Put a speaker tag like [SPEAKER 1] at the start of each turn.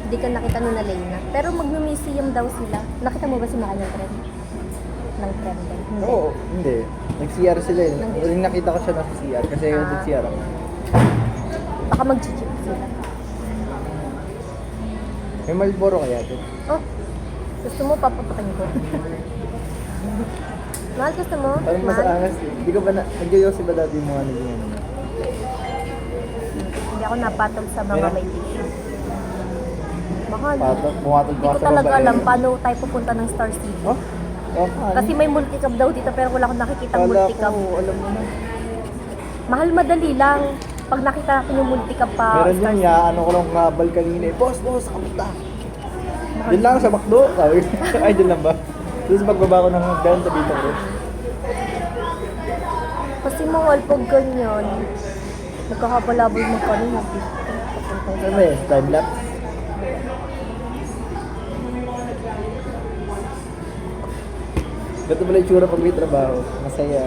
[SPEAKER 1] Hindi ka nakita nun na Leyna. Pero mag-museum daw sila. Nakita mo ba si Mahal ng trend? Ng trend din? Hindi.
[SPEAKER 2] Oo, hindi. Nag-CR sila eh. Yung nakita ko siya nasa CR kasi nag-CR ako.
[SPEAKER 1] Baka mag-chip sila.
[SPEAKER 2] May Marlboro kaya ito?
[SPEAKER 1] Oh, gusto mo paputukin ko? Mahal, gusto mo?
[SPEAKER 2] Parang mas
[SPEAKER 1] Mahal?
[SPEAKER 2] angas eh. Hindi ko ba na... Nag-yosi ba dati yung mga naging ano?
[SPEAKER 1] Hindi ako napatol sa mga
[SPEAKER 2] Meron?
[SPEAKER 1] may tissue. Mahal.
[SPEAKER 2] Pato, pumatol
[SPEAKER 1] Hindi
[SPEAKER 2] pa
[SPEAKER 1] ko
[SPEAKER 2] sa
[SPEAKER 1] talaga
[SPEAKER 2] babae.
[SPEAKER 1] alam paano tayo pupunta ng Star City.
[SPEAKER 2] Oh? Oh, paano?
[SPEAKER 1] Kasi may multicab daw dito pero wala akong nakikita
[SPEAKER 2] Kala
[SPEAKER 1] multicab.
[SPEAKER 2] ko, alam mo na.
[SPEAKER 1] Mahal, madali lang. Pag nakita natin yung multicab pa
[SPEAKER 2] Meron
[SPEAKER 1] Star
[SPEAKER 2] yun,
[SPEAKER 1] City.
[SPEAKER 2] ano ko lang ngabal kanina eh. Boss, kapunta. Doon lang sa McDo. Sabi ko, ay, doon lang ba? Doon sa pagbaba ko ng hagdan sa Bito Road.
[SPEAKER 1] Kasi mahal pag ganyan. Nagkakabalabol mo pa rin.
[SPEAKER 2] Ano ba eh? Time lapse? Ganito pala yung tsura pag may trabaho. Masaya.